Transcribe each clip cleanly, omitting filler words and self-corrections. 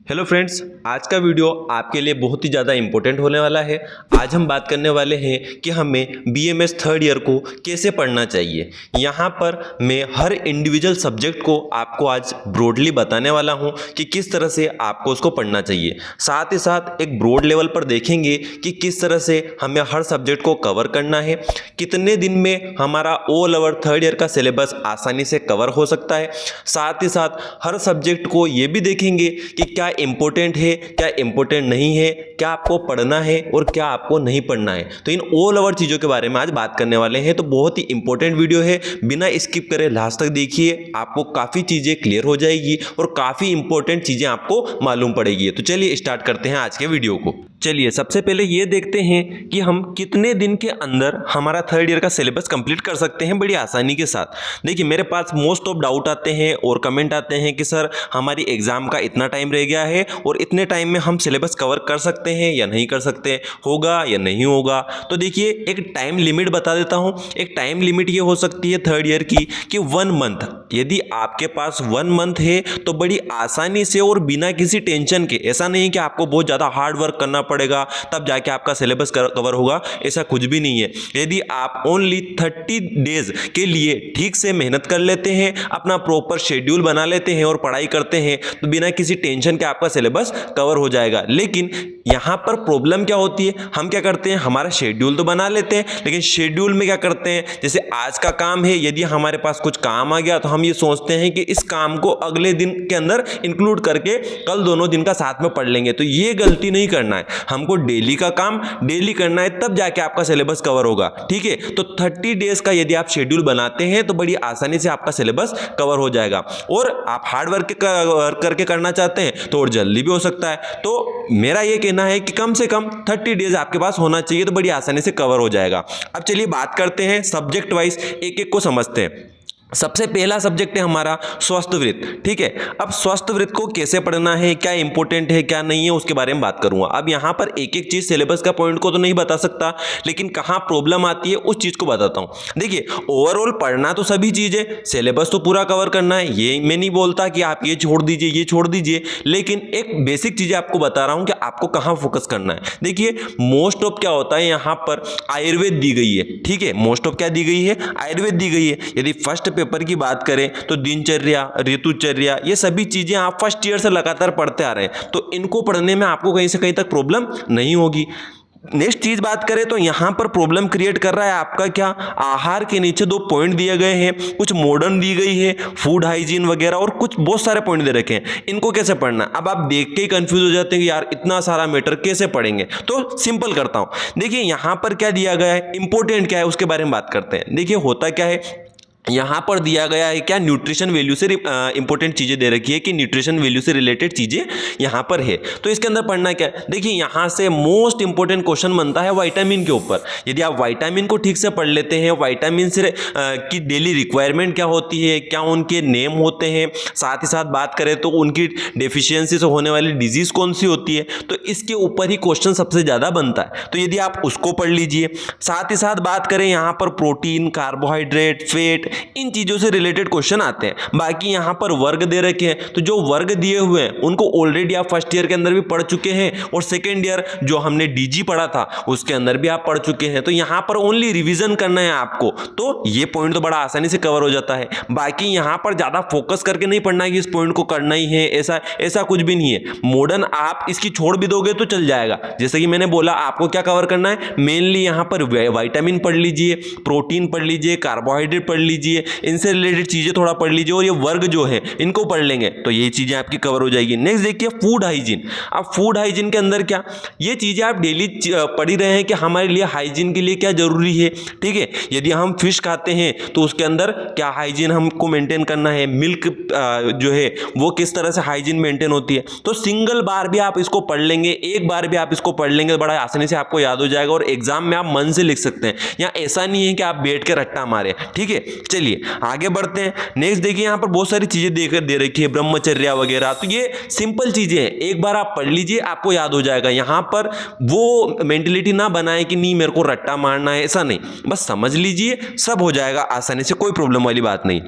Hello friends, आज का video आपके लिए बहुत ही ज़्यादा इम्पोर्टेंट होने वाला है। आज हम बात करने वाले हैं कि हमें बीएमएस थर्ड ईयर को कैसे पढ़ना चाहिए। यहाँ पर मैं हर इंडिविजुअल सब्जेक्ट को आपको आज ब्रॉडली बताने वाला हूँ कि किस तरह से आपको उसको पढ़ना चाहिए। साथ ही साथ एक ब्रॉड लेवल पर देखेंगे कि किस तरह से हमें हर सब्जेक्ट को कवर करना है, कितने दिन में हमारा ऑल ओवर थर्ड ईयर का सिलेबस आसानी से कवर हो सकता है। साथ ही साथ हर सब्जेक्ट को ये भी देखेंगे कि क्या इंपॉर्टेंट है, क्या इंपॉर्टेंट नहीं है, क्या आपको पढ़ना है और क्या आपको नहीं पढ़ना है। तो इन ऑल ओवर चीज़ों के बारे में आज बात करने वाले हैं। तो बहुत ही इंपॉर्टेंट वीडियो है, बिना स्किप करे लास्ट तक देखिए, आपको काफ़ी चीज़ें क्लियर हो जाएगी और काफ़ी इंपॉर्टेंट चीज़ें आपको मालूम पड़ेगी। तो चलिए स्टार्ट करते हैं आज के वीडियो को। चलिए सबसे पहले ये देखते हैं कि हम कितने दिन के अंदर हमारा थर्ड ईयर का सिलेबस कंप्लीट कर सकते हैं बड़ी आसानी के साथ। देखिए मेरे पास मोस्ट ऑफ डाउट आते हैं और कमेंट आते हैं कि सर हमारी एग्जाम का इतना टाइम रह गया है और इतने टाइम में हम सिलेबस कवर कर सकते हैं या नहीं कर सकते, होगा या नहीं होगा। तो देखिए एक टाइम लिमिट बता देता हूँ। एक टाइम लिमिट ये हो सकती है थर्ड ईयर की कि 1 मंथ। यदि आपके पास 1 मंथ है तो बड़ी आसानी से और बिना किसी टेंशन के, ऐसा नहीं कि आपको बहुत ज़्यादा हार्ड वर्क करना पड़ेगा तब जाके आपका सिलेबस कवर होगा, ऐसा कुछ भी नहीं है। यदि आप ओनली 30 डेज के लिए ठीक से मेहनत कर लेते हैं, अपना प्रॉपर शेड्यूल बना लेते हैं और पढ़ाई करते हैं तो बिना किसी टेंशन के आपका सिलेबस कवर हो जाएगा। लेकिन यहाँ पर प्रॉब्लम क्या होती है, हम क्या करते हैं, हमारा शेड्यूल तो बना लेते हैं लेकिन शेड्यूल में क्या करते हैं, जैसे आज का काम है, यदि हमारे पास कुछ काम आ गया तो हम ये सोचते हैं कि इस काम को अगले दिन के अंदर इंक्लूड करके कल दोनों दिन का साथ में पढ़ लेंगे। तो ये गलती नहीं करना है, हमको डेली का काम डेली करना है, तब जाके आपका सिलेबस कवर होगा। ठीक है, तो 30 डेज का यदि आप शेड्यूल बनाते हैं तो बड़ी आसानी से आपका सिलेबस कवर हो जाएगा। और आप हार्ड वर्क करके करना चाहते हैं तो और जल्दी भी हो सकता है। तो मेरा ये कहना है कि कम से कम 30 डेज आपके पास होना चाहिए तो बड़ी आसानी से कवर हो जाएगा। अब चलिए बात करते हैं सब्जेक्ट वाइज, एक एक को समझते हैं। सबसे पहला सब्जेक्ट है हमारा स्वस्थ वृत्त। ठीक है, अब स्वस्थ वृत्त को कैसे पढ़ना है, क्या इंपॉर्टेंट है क्या नहीं है, उसके बारे में बात करूंगा। अब यहां पर एक एक चीज सिलेबस का पॉइंट को तो नहीं बता सकता, लेकिन कहां प्रॉब्लम आती है उस चीज को बताता हूं। देखिए ओवरऑल पढ़ना तो सभी चीज है, सिलेबस तो पूरा कवर करना है, ये मैं नहीं बोलता कि आप ये छोड़ दीजिए ये छोड़ दीजिए, लेकिन एक बेसिक चीजें आपको बता रहा हूं कि आपको कहां फोकस करना है। देखिए मोस्ट ऑफ क्या होता है, यहां पर आयुर्वेद दी गई है। ठीक है, मोस्ट ऑफ क्या दी गई है, आयुर्वेद दी गई है। यदि फर्स्ट पेपर की बात करें तो दिनचर्या, ऋतुचर्या, ये सभी चीजें आप फर्स्ट ईयर से लगातार पढ़ते आ रहे हैं, तो इनको पढ़ने में आपको कहीं से कहीं तक प्रॉब्लम नहीं होगी। नेक्स्ट चीज बात करें तो यहां पर प्रॉब्लम क्रिएट कर रहा है आपका क्या, आहार के नीचे 2 पॉइंट दिए गए हैं, कुछ मॉडर्न दी गई है, फूड हाइजीन वगैरह, और कुछ बहुत सारे पॉइंट दे रखे हैं। इनको कैसे पढ़ना, अब आप देख के ही कंफ्यूज हो जाते हैं कि यार इतना सारा मैटर कैसे पढ़ेंगे। तो सिंपल करता हूं, देखिए यहां पर क्या दिया गया है, इंपॉर्टेंट क्या है उसके बारे में बात करते हैं। देखिए होता क्या है, यहाँ पर दिया गया है क्या, न्यूट्रिशन वैल्यू से इंपॉर्टेंट चीज़ें दे रखी है कि न्यूट्रिशन वैल्यू से रिलेटेड चीज़ें यहाँ पर है। तो इसके अंदर पढ़ना क्या है, देखिए यहाँ से मोस्ट इंपॉर्टेंट क्वेश्चन बनता है विटामिन के ऊपर। यदि आप विटामिन को ठीक से पढ़ लेते हैं, विटामिन से की डेली रिक्वायरमेंट क्या होती है, क्या उनके नेम होते हैं, साथ ही साथ बात करें तो उनकी डेफिशिएंसी से होने वाली डिजीज कौन सी होती है, तो इसके ऊपर ही क्वेश्चन सबसे ज़्यादा बनता है। तो यदि आप उसको पढ़ लीजिए, साथ ही साथ बात करें यहाँ पर प्रोटीन, कार्बोहाइड्रेट, फैट, इन चीजों से रिलेटेड क्वेश्चन आते हैं। बाकी यहां पर वर्ग दे रखे हैं, तो जो वर्ग दिए हुए हैं उनको ऑलरेडी आप फर्स्ट ईयर के अंदर भी पढ़ चुके हैं और सेकेंड ईयर जो हमने डीजी पढ़ा था उसके अंदर भी आप पढ़ चुके हैं। तो यहां पर ओनली रिवीजन करना है आपको, तो ये पॉइंट तो बड़ा आसानी से कवर हो जाता है। बाकी यहां पर ज्यादा फोकस करके नहीं पढ़ना है कि इस पॉइंट को करना ही है, ऐसा कुछ भी नहीं है। मॉडर्न आप इसकी छोड़ भी दोगे तो चल जाएगा। जैसे कि मैंने बोला आपको क्या कवर करना है, मेनली यहां पर विटामिन पढ़ लीजिए, प्रोटीन पढ़ लीजिए, कार्बोहाइड्रेट पढ़ लीजिए, इनसे रिलेटेड चीजें थोड़ा पढ़ लीजिए और ये वर्ग जो है इनको पढ़ लेंगे तो ये चीजें आपकी कवर हो जाएगी। नेक्स्ट देखिए फूड हाइजीन। अब फूड हाइजीन के अंदर क्या, ये चीजें आप डेली पढ़ ही रहे हैं कि हमारे लिए हाइजीन के लिए क्या जरूरी है। ठीक है, यदि हम फिश खाते हैं तो उसके अंदर क्या हाइजीन हमको मेंटेन करना है, मिल्क जो है वो किस तरह से हाइजीन मेंटेन होती है। तो सिंगल बार भी आप इसको पढ़ लेंगे, एक बार भी आप इसको पढ़ लेंगे, बड़ा आसानी से आपको याद हो जाएगा और एग्जाम में आप मन से लिख सकते हैं। यहाँ ऐसा नहीं है कि आप बैठ के रट्टा मारे। ठीक है, चलिए आगे बढ़ते हैं। नेक्स्ट देखिए यहाँ पर बहुत सारी चीजें दे रखी है, ब्रह्मचर्या वगैरह, तो ये सिंपल चीजें हैं, एक बार आप पढ़ लीजिए आपको याद हो जाएगा। यहाँ पर वो मेंटेलिटी ना बनाए कि नहीं मेरे को रट्टा मारना है, ऐसा नहीं, बस समझ लीजिए सब हो जाएगा आसानी से, कोई प्रॉब्लम वाली बात नहीं।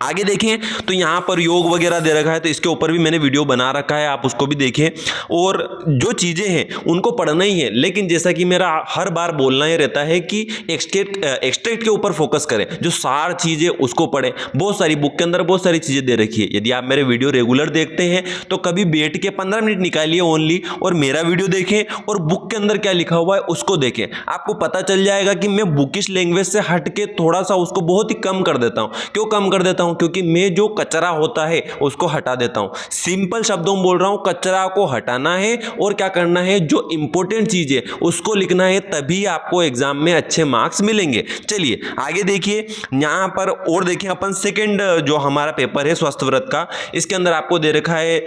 आगे देखें तो यहाँ पर योग वगैरह दे रखा है, तो इसके ऊपर भी मैंने वीडियो बना रखा है, आप उसको भी देखें। और जो चीज़ें हैं उनको पढ़ना ही है, लेकिन जैसा कि मेरा हर बार बोलना ही रहता है कि एक्सट्रैक्ट के ऊपर फोकस करें, जो सार चीज़ें उसको पढ़ें। बहुत सारी बुक के अंदर बहुत सारी चीज़ें दे रखी है। यदि आप मेरे वीडियो रेगुलर देखते हैं तो कभी बैठ के 15 मिनट निकालिए ओनली और मेरा वीडियो देखें और बुक के अंदर क्या लिखा हुआ है उसको देखें। आपको पता चल जाएगा कि मैं बुकिश लैंग्वेज से हट के थोड़ा सा उसको बहुत ही कम कर देता हूँ। क्यों कम कर देता हूँ? क्योंकि मैं जो कचरा होता है उसको हटा देता हूँ। सिंपल शब्दों में बोल रहा हूँ, कचरा को हटाना है और क्या करना है, जो इंपॉर्टेंट चीज है उसको लिखना है, तभी आपको एग्जाम में अच्छे मार्क्स मिलेंगे। चलिए आगे देखिए, यहां पर और देखिए अपन सेकंड जो हमारा पेपर है स्वस्थ व्रत का, इसके अंदर आपको दे रखा है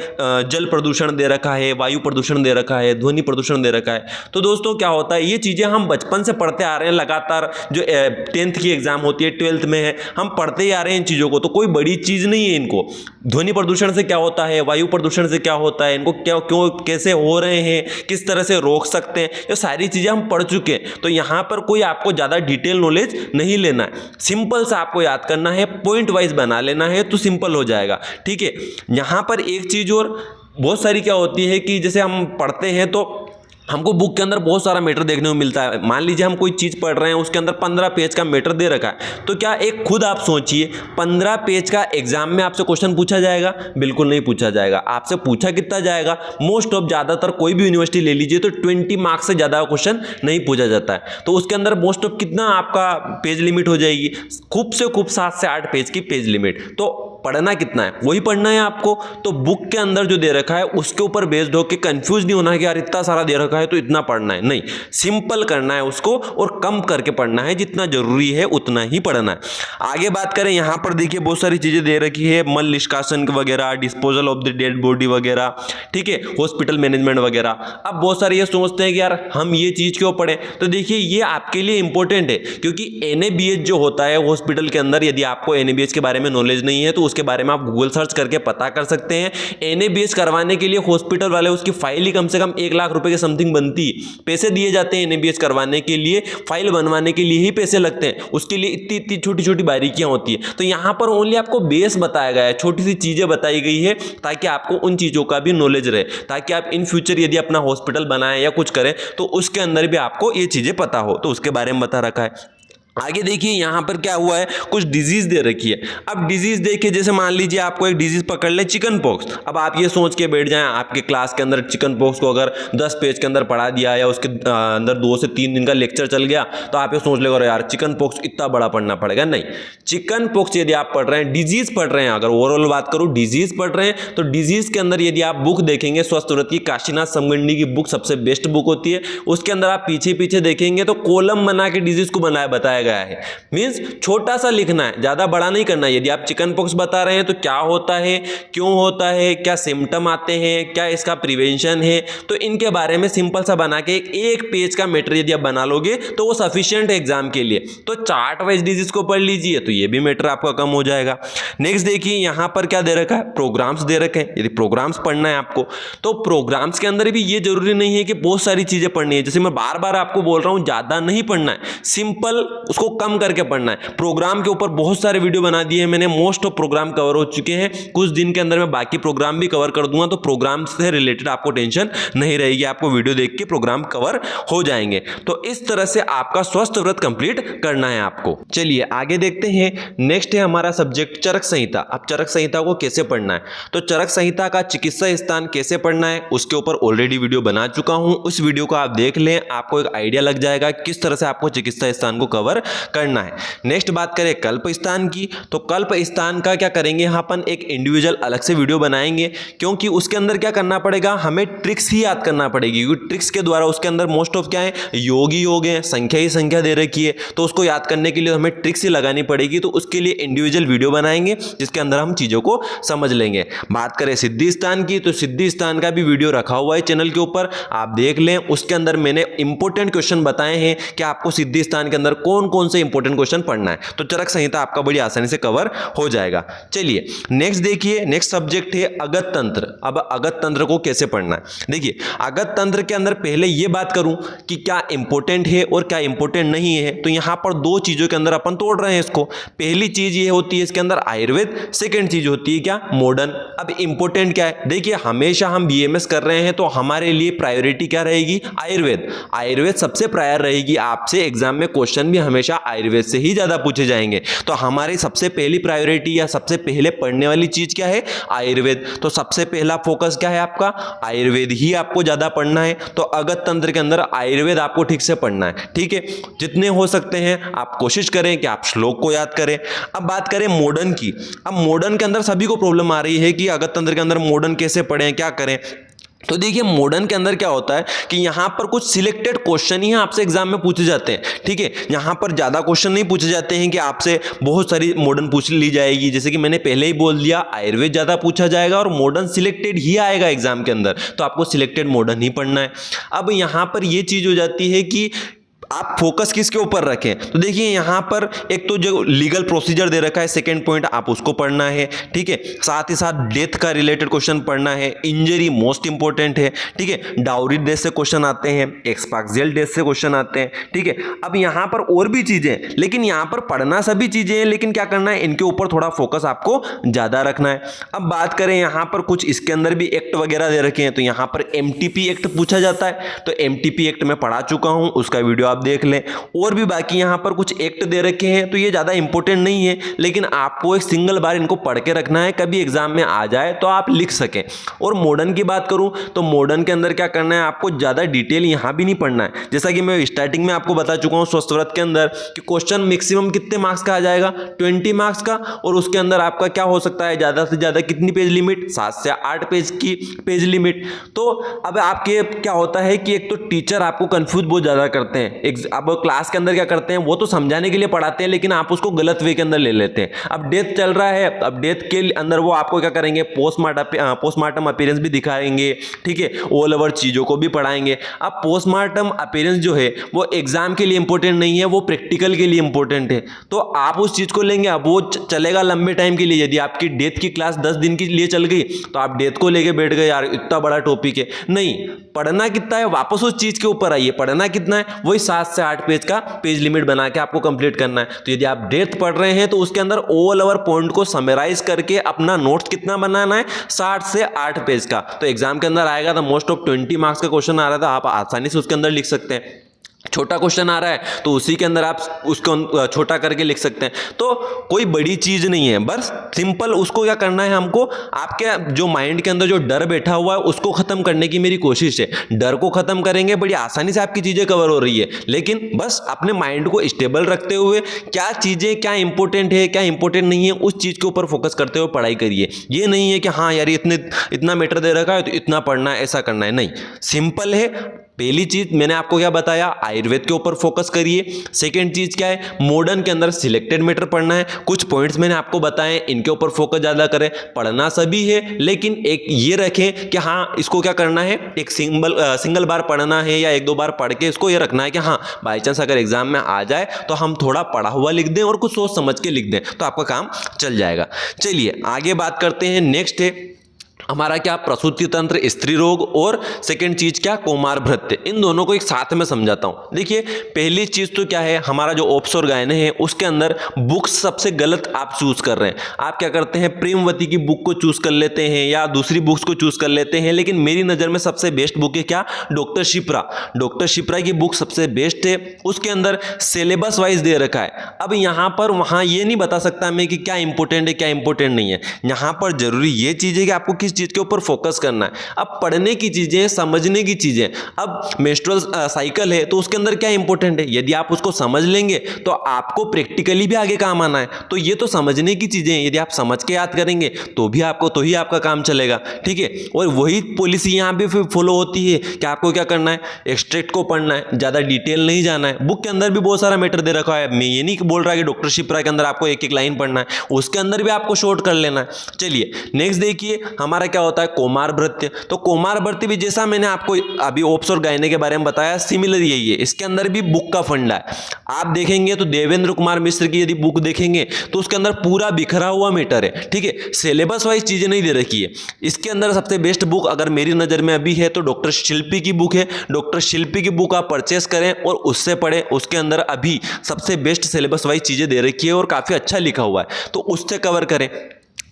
जल प्रदूषण दे रखा है, वायु प्रदूषण दे रखा है, ध्वनि प्रदूषण दे रखा है। तो दोस्तों क्या होता है, ये चीजें हम बचपन से पढ़ते आ रहे हैं लगातार। जो 10th की एग्जाम होती है, 12th में है, हम पढ़ते ही आ रहे हैं इन चीजों को, तो कोई बड़ी चीज नहीं है इनको। ध्वनि प्रदूषण से क्या होता है, वायु प्रदूषण से क्या होता है, इनको क्या क्यों कैसे हो रहे हैं, किस तरह से रोक सकते हैं, ये सारी चीजें हम पढ़ चुके हैं। तो यहां पर कोई आपको ज्यादा डिटेल नॉलेज नहीं लेना है, सिंपल सा आपको याद करना है, पॉइंट वाइज बना लेना है तो सिंपल हो जाएगा। ठीक है, यहां पर एक चीज और बहुत सारी क्या होती है कि जैसे हम पढ़ते हैं तो हमको बुक के अंदर बहुत सारा मैटर देखने को मिलता है। मान लीजिए हम कोई चीज़ पढ़ रहे हैं, उसके अंदर 15 पेज का मैटर दे रखा है, तो क्या एक खुद आप सोचिए 15 पेज का एग्जाम में आपसे क्वेश्चन पूछा जाएगा? बिल्कुल नहीं पूछा जाएगा। आपसे पूछा कितना जाएगा? मोस्ट ऑफ ज़्यादातर कोई भी यूनिवर्सिटी ले लीजिए तो 20 मार्क्स से ज़्यादा क्वेश्चन नहीं पूछा जाता है। तो उसके अंदर मोस्ट ऑफ कितना आपका पेज लिमिट हो जाएगी? खूब से खूब 7 से 8 पेज की पेज लिमिट। तो पढ़ना कितना है, वही पढ़ना है आपको। तो बुक के अंदर जो दे रखा है उसके ऊपर बेस्ड होकर कंफ्यूज नहीं होना है कि यार इतना सारा दे रखा है तो इतना पढ़ना है, नहीं, सिंपल करना है उसको और कम करके पढ़ना है, जितना जरूरी है उतना ही पढ़ना है। आगे बात करें, यहां पर देखिए बहुत सारी चीजें दे रखी है, मल निष्कासन वगैरह, disposal of the dead body वगैरह, ठीक है, हॉस्पिटल मैनेजमेंट वगैरह। अब बहुत सारे ये सोचते हैं कि यार हम ये चीज क्यों पढ़े, तो देखिए ये आपके लिए इंपॉर्टेंट है, क्योंकि NABH जो होता है हॉस्पिटल के अंदर, यदि आपको NABH के बारे में नॉलेज नहीं है तो उसके बारे में आप गूगल सर्च करके पता कर सकते हैं। NABH करवाने के लिए हॉस्पिटल वाले उसकी फाइल ही कम से कम 1 लाख रुपए के समथिंग बनती, पैसे दिए जाते हैं। NABH करवाने के लिए, फाइल बनवाने के लिए ही पैसे लगते हैं, उसके लिए इतनी इतनी छोटी छोटी बारीकियां होती है। तो यहां पर ओनली आपको बेस बताया गया है, छोटी सी चीजें बताई गई है ताकि आपको उन चीजों का भी नॉलेज रहे, ताकि आप इन फ्यूचर यदि अपना हॉस्पिटल बनाएं या कुछ करें तो उसके अंदर भी आपको ये चीजें पता हो, तो उसके बारे में बता रखा है। आगे देखिए यहां पर क्या हुआ है, कुछ डिजीज दे रखी है। अब डिजीज देखिए, जैसे मान लीजिए आपको एक डिजीज पकड़ ले, चिकन पॉक्स। अब आप ये सोच के बैठ जाएं, आपके क्लास के अंदर चिकन पॉक्स को अगर 10 पेज के अंदर पढ़ा दिया या उसके अंदर 2 से 3 दिन का लेक्चर चल गया, तो आप ये सोच लेगा यार चिकन पॉक्स इतना बड़ा पढ़ना पड़ेगा। नहीं, चिकन पॉक्स यदि आप पढ़ रहे हैं, डिजीज पढ़ रहे हैं, अगर ओवरऑल बात करूं डिजीज पढ़ रहे हैं, तो डिजीज के अंदर यदि आप बुक देखेंगे, स्वस्थ व्रत की काशीनाथ समगंडी की बुक सबसे बेस्ट बुक होती है। उसके अंदर आप पीछे पीछे देखेंगे तो कॉलम बना के डिजीज को बताया गया है। छोटा सा लिखना है, ज्यादा बड़ा नहीं करना है। यदि आप चिकन पॉक्स बता रहे हैं तो क्या होता है, क्यों होता है, क्या सिम्टम आते हैं, क्या इसका प्रिवेंशन है, तो इनके बारे में सिंपल सा बना के एक पेज का मैटर यदि आप बना लोगे तो वो सफिशिएंट है एग्जाम के लिए। तो चार्ट वाइज डिजीज को पढ़ लीजिए तो ये भी मैटर आपका कम हो जाएगा। नेक्स्ट देखिए यहां पर क्या दे रखा है, प्रोग्राम्स दे रखे हैं। यदि प्रोग्राम्स पढ़ना है आपको तो प्रोग्राम्स के अंदर भी ये जरूरी नहीं है कि बहुत सारी चीजें पढ़नी है। जैसे मैं बार बार आपको बोल रहा हूं, ज्यादा नहीं पढ़ना है, सिंपल उसको कम करके पढ़ना है। प्रोग्राम के ऊपर बहुत सारे वीडियो बना दिए हैं मैंने, मोस्ट ऑफ प्रोग्राम कवर हो चुके हैं। कुछ दिन के अंदर मैं बाकी प्रोग्राम भी कवर कर दूंगा, तो प्रोग्राम से रिलेटेड आपको टेंशन नहीं रहेगी, आपको वीडियो देख के प्रोग्राम कवर हो जाएंगे। तो इस तरह से आपका स्वस्थ व्रत कंप्लीट करना है आपको। चलिए आगे देखते हैं। नेक्स्ट है हमारा सब्जेक्ट चरक संहिता। अब चरक संहिता को कैसे पढ़ना है, तो चरक संहिता का चिकित्सा स्थान कैसे पढ़ना है उसके ऊपर ऑलरेडी वीडियो बना चुका हूं, उस वीडियो को आप देख लें, आपको एक आइडिया लग जाएगा किस तरह से आपको चिकित्सा स्थान को कवर करना है। नेक्स्ट बात करें कल्प स्थान की, तो कल्प स्थान का क्या करेंगे, यहाँ अपन एक इंडिविजुअल अलग से वीडियो बनाएंगे, क्योंकि उसके अंदर क्या करना पड़ेगा, हमें ट्रिक्स ही याद करना पड़ेगी, क्योंकि ट्रिक्स के द्वारा उसके अंदर मोस्ट ऑफ क्या है, योग ही योग है, संख्या ही संख्या दे रखी है, तो उसको याद करने के लिए हमें ट्रिक्स ही लगानी पड़ेगी। तो उसके लिए इंडिविजुअल वीडियो बनाएंगे जिसके अंदर हम चीजों को समझ लेंगे। बात करें सिद्धि स्थान की, तो सिद्धि स्थान का भी वीडियो रखा हुआ है चैनल के ऊपर, आप देख लें। उसके अंदर मैंने इंपॉर्टेंट क्वेश्चन बताए हैं कि आपको सिद्धि स्थान के अंदर कौन कौन से इंपॉर्टेंट क्वेश्चन पढ़ना है, तो चरक संहिता आपका बड़ी आसानी से कवर हो जाएगा। चलिए नेक्स्ट देखिए, नेक्स्ट सब्जेक्ट है अगत तंत्र। अब अगत तंत्र को कैसे पढ़ना है, देखिए अगत तंत्र के अंदर पहले ये बात करूं कि क्या इंपॉर्टेंट है और क्या इंपॉर्टेंट नहीं है, तो यहां पर दो चीजों के अंदर अपन तोड़ रहे हैं इसको। पहली चीज ये होती है इसके अंदर आयुर्वेद, सेकंड चीज होती है क्या, मॉडर्न। अब इंपॉर्टेंट क्या है, देखिए हमेशा हम बीएमएस कर रहे हैं तो हमारे लिए प्रायोरिटी क्या रहेगी, आयुर्वेद। आयुर्वेद सबसे प्रायर रहेगी, आपसे एग्जाम में क्वेश्चन भी हमेशा आयुर्वेद से ही ज्यादा पूछे जाएंगे। तो हमारी सबसे पहली प्रायोरिटी या सबसे पहले पढ़ने वाली चीज क्या है, आयुर्वेद। तो सबसे पहला फोकस क्या है आपका, आयुर्वेद ही आपको ज्यादा पढ़ना है। तो अगत तंत्र के अंदर आयुर्वेद आपको ठीक से पढ़ना है, ठीक है। जितने हो सकते हैं आप कोशिश करें कि आप श्लोक को याद करें। अब बात करें मॉडर्न की। अब मॉडर्न के अंदर सभी को प्रॉब्लम आ रही है कि अगत तंत्र के अंदर मॉडर्न कैसे पढ़ें, क्या करें। तो देखिए मॉडर्न के अंदर क्या होता है कि यहां पर कुछ सिलेक्टेड क्वेश्चन ही आपसे एग्जाम में पूछे जाते हैं, ठीक है। यहां पर ज्यादा क्वेश्चन नहीं पूछे जाते हैं कि आपसे बहुत सारी मॉडर्न पूछ ली जाएगी। जैसे कि मैंने पहले ही बोल दिया, आयुर्वेद ज्यादा पूछा जाएगा और मॉडर्न सिलेक्टेड ही आएगा एग्जाम के अंदर, तो आपको सिलेक्टेड मॉडर्न ही पढ़ना है। अब यहां पर यह चीज हो जाती है कि आप फोकस किसके ऊपर रखें, तो देखिए यहां पर एक तो जो लीगल प्रोसीजर दे रखा है, सेकंड पॉइंट आप उसको पढ़ना है, ठीक है। साथ ही साथ डेथ का रिलेटेड क्वेश्चन पढ़ना है, इंजरी मोस्ट इंपॉर्टेंट है, ठीक है। डाउरी डेथ से क्वेश्चन आते हैं, एक्सपार्क्सियल डेथ से क्वेश्चन आते हैं, ठीक है। अब यहां पर और भी चीजें, लेकिन यहां पर पढ़ना सभी चीजें हैं, लेकिन क्या करना है, इनके ऊपर थोड़ा फोकस आपको ज्यादा रखना है। अब बात करें यहां पर कुछ इसके अंदर भी एक्ट वगैरह दे रखे हैं, तो यहां पर एमटीपी एक्ट पूछा जाता है, तो एमटीपी एक्ट में पढ़ा चुका हूं, उसका वीडियो आप देख लें। और भी बाकी यहां पर कुछ एक्ट दे रखे हैं, तो ये ज्यादा इंपॉर्टेंट नहीं है, लेकिन आपको एक सिंगल बार इनको पढ़ के रखना है, कभी एग्जाम में आ जाए तो आप लिख सकें। और मॉडर्न की बात करूं तो मॉडर्न के अंदर क्या करना है, आपको ज्यादा डिटेल यहां भी नहीं पढ़ना है। जैसा कि मैं स्टार्टिंग में आपको बता चुका हूं स्वस्थ व्रत के अंदर कि क्वेश्चन मैक्सिमम कितने मार्क्स का आ जाएगा, 20 मार्क्स का, और उसके अंदर आपका क्या हो सकता है, ज्यादा से ज्यादा कितनी पेज लिमिट, 7 से 8 पेज की पेज लिमिट। तो अब आपके क्या होता है कि एक तो टीचर आपको कंफ्यूज बहुत ज्यादा करते हैं। अब क्लास के अंदर क्या करते हैं, वो तो समझाने के लिए पढ़ाते हैं, लेकिन आप उसको गलत वे के अंदर ले लेते हैं। अब डेथ चल रहा है, अब डेथ के अंदर वो आपको क्या करेंगे, पोस्टमार्टम अपीयरेंस भी दिखाएंगे, ठीक है, ऑल ओवर चीजों को भी पढ़ाएंगे। अब पोस्टमार्टम अपीयरेंस जो है वो एग्जाम के लिए इंपॉर्टेंट नहीं है, वो प्रैक्टिकल के लिए इंपॉर्टेंट है। तो आप उस चीज को लेंगे, अब वो चलेगा लंबे टाइम के लिए। यदि आपकी डेथ की क्लास 10 दिन के लिए चल गई तो आप डेथ को लेके बैठ गए, यार इतना बड़ा टॉपिक है। नहीं, पढ़ना कितना है, वापस उस चीज के ऊपर आइए, पढ़ना कितना है, वही 7 से 8 पेज का पेज लिमिट बना के आपको कंप्लीट करना है। तो यदि आप डेथ पढ़ रहे हैं तो उसके अंदर ऑल ओवर पॉइंट को समराइज करके अपना नोट्स कितना बनाना है, 60 से 8 पेज का। तो एग्जाम के अंदर आएगा तो मोस्ट ऑफ 20 मार्क्स का क्वेश्चन आ रहा था, आप आसानी से उसके अंदर लिख सकते हैं। छोटा क्वेश्चन आ रहा है तो उसी के अंदर आप उसको छोटा करके लिख सकते हैं। तो कोई बड़ी चीज नहीं है, बस सिंपल उसको क्या करना है, हमको आपके जो माइंड के अंदर जो डर बैठा हुआ है उसको खत्म करने की मेरी कोशिश है। डर को खत्म करेंगे, बड़ी आसानी से आपकी चीजें कवर हो रही है, लेकिन बस अपने माइंड को स्टेबल रखते हुए क्या चीजें, क्या इंपॉर्टेंट है, क्या इंपॉर्टेंट नहीं है, उस चीज के ऊपर फोकस करते हुए पढ़ाई करिए। ये नहीं है कि हाँ यार इतना मैटर दे रखा है तो इतना पढ़ना है, ऐसा करना है, नहीं, सिंपल है। पहली चीज मैंने आपको क्या बताया, आयुर्वेद के ऊपर फोकस करिए। सेकंड चीज क्या है, मॉडर्न के अंदर सिलेक्टेड मैटर पढ़ना है। कुछ पॉइंट्स मैंने आपको बताए, इनके ऊपर फोकस ज्यादा करें। पढ़ना सभी है, लेकिन एक ये रखें कि हाँ इसको क्या करना है, एक सिंगल बार पढ़ना है या 1-2 बार पढ़ के इसको ये रखना है कि हाँ बाई चांस अगर एग्जाम में आ जाए तो हम थोड़ा पढ़ा हुआ लिख दें और कुछ सोच समझ के लिख दें, तो आपका काम चल जाएगा। चलिए आगे बात करते हैं। नेक्स्ट है हमारा क्या, प्रसूति तंत्र, स्त्री रोग, और सेकंड चीज क्या, कौमार भृत्य। इन दोनों को एक साथ में समझाता हूं। देखिए पहली चीज तो क्या है, हमारा जो ओप्स और गायने हैं उसके अंदर बुक्स सबसे गलत आप चूज कर रहे हैं। आप क्या करते हैं, प्रेमवती की बुक को चूज कर लेते हैं या दूसरी बुक्स को चूज कर लेते हैं, लेकिन मेरी नजर में सबसे बेस्ट बुक है क्या, डॉक्टर शिप्रा। डॉक्टर शिप्रा की बुक सबसे बेस्ट है, उसके अंदर सिलेबस वाइज दे रखा है। अब यहां पर वहां ये नहीं बता सकता मैं कि क्या इंपॉर्टेंट है क्या इंपॉर्टेंट नहीं है। यहां पर जरूरी ये चीज है कि आपको किस चीज के ऊपर फोकस करना है। अब पढ़ने की चीजें, समझने की चीजें, अब मेंस्ट्रुअल साइकिल है तो उसके अंदर क्या इंपॉर्टेंट है, यदि आप उसको समझ लेंगे तो आपको प्रैक्टिकली भी आगे काम आना है। तो ये तो समझने की चीजें, यदि आप समझ के याद करेंगे तो ही आपका काम चलेगा, ठीक है। और वही पॉलिसी यहां पे फॉलो होती है कि आपको क्या करना है, एक्सट्रैक्ट को पढ़ना है, ज्यादा डिटेल नहीं जाना है। बुक के अंदर भी बहुत सारा मैटर दे रखा है, मैं ये नहीं बोल रहा कि डॉक्टर शिप्रा के अंदर आपको एक एक लाइन पढ़ना है, उसके अंदर भी आपको शॉर्ट कर लेना है। चलिए नेक्स्ट देखिए, हमारा हमारा क्या होता है कौमार भृत्य। तो कौमार भृत्य भी जैसा मैंने आपको अभी ओप्स और गायने के बारे में बताया सिमिलर यही है, इसके अंदर भी बुक का फंडा है। आप देखेंगे तो देवेंद्र कुमार मिश्र की यदि बुक देखेंगे तो उसके अंदर पूरा बिखरा हुआ मैटर है, ठीक है, सिलेबस वाइज चीजें नहीं दे रखी है। इसके अंदर सबसे बेस्ट बुक अगर मेरी नजर में अभी है तो डॉक्टर शिल्पी की बुक है। डॉक्टर शिल्पी की बुक आप परचेस करें और उससे पढ़ें, उसके अंदर अभी सबसे बेस्ट सिलेबस वाइज चीजें दे रखी है और काफी अच्छा लिखा हुआ है, तो उससे कवर करें।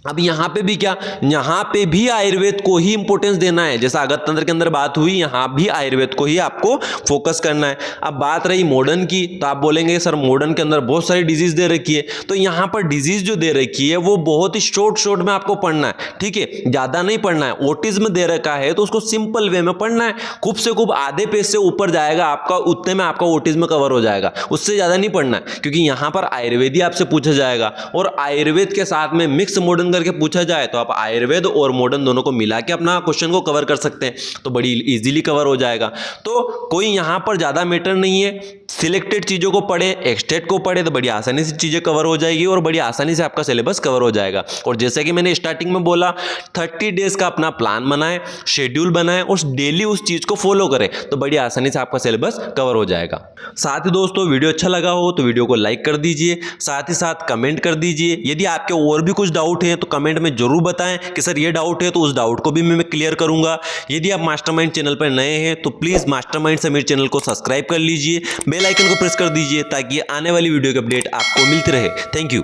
अब यहाँ पे भी क्या, यहाँ पे भी आयुर्वेद को ही इंपॉर्टेंस देना है, जैसा अगस्त तंत्र के अंदर बात हुई, यहाँ भी आयुर्वेद को ही आपको फोकस करना है। अब बात रही मॉडर्न की, तो आप बोलेंगे सर मॉडर्न के अंदर बहुत सारी डिजीज दे रखी है, तो यहाँ पर डिजीज जो दे रखी है वो बहुत ही शॉर्ट में आपको पढ़ना है, ठीक है, ज्यादा नहीं पढ़ना है। ऑटिज्म दे रखा है तो उसको सिंपल वे में पढ़ना है, खूब से खूब आधे पेज से ऊपर जाएगा आपका, उतने में आपका ऑटिज्म कवर हो जाएगा, उससे ज्यादा नहीं पढ़ना है, क्योंकि यहाँ पर आयुर्वेद ही आपसे पूछा जाएगा और आयुर्वेद के साथ में मिक्स मॉडर्न करके पूछा जाए तो आप आयुर्वेद और मॉडर्न दोनों को मिला के अपना क्वेश्चन को कवर कर सकते हैं, तो बड़ी इजीली कवर हो जाएगा। तो कोई यहां पर ज्यादा मैटर नहीं है, सिलेक्टेड चीजों को पढ़े, एक्सटेट को पढ़े तो बड़ी आसानी से चीजें कवर हो जाएगी और बड़ी आसानी से आपका सिलेबस कवर हो जाएगा। और जैसे कि मैंने स्टार्टिंग में बोला 30 डेज का अपना प्लान बनाएं, शेड्यूल बनाएं और डेली उस चीज को फॉलो करें, तो बड़ी आसानी से आपका सिलेबस कवर हो जाएगा। साथ ही दोस्तों वीडियो अच्छा लगा हो तो वीडियो को लाइक कर दीजिए, साथ ही साथ कमेंट कर दीजिए। यदि आपके और भी कुछ डाउट है तो कमेंट में जरूर बताएं कि सर ये डाउट है, तो उस डाउट को भी मैं क्लियर करूंगा। यदि आप मास्टरमाइंड चैनल पर नए हैं तो प्लीज मास्टरमाइंड समीर चैनल को सब्सक्राइब कर लीजिए, बेल आइकन को प्रेस कर दीजिए ताकि आने वाली वीडियो की अपडेट आपको मिलती रहे। Thank you.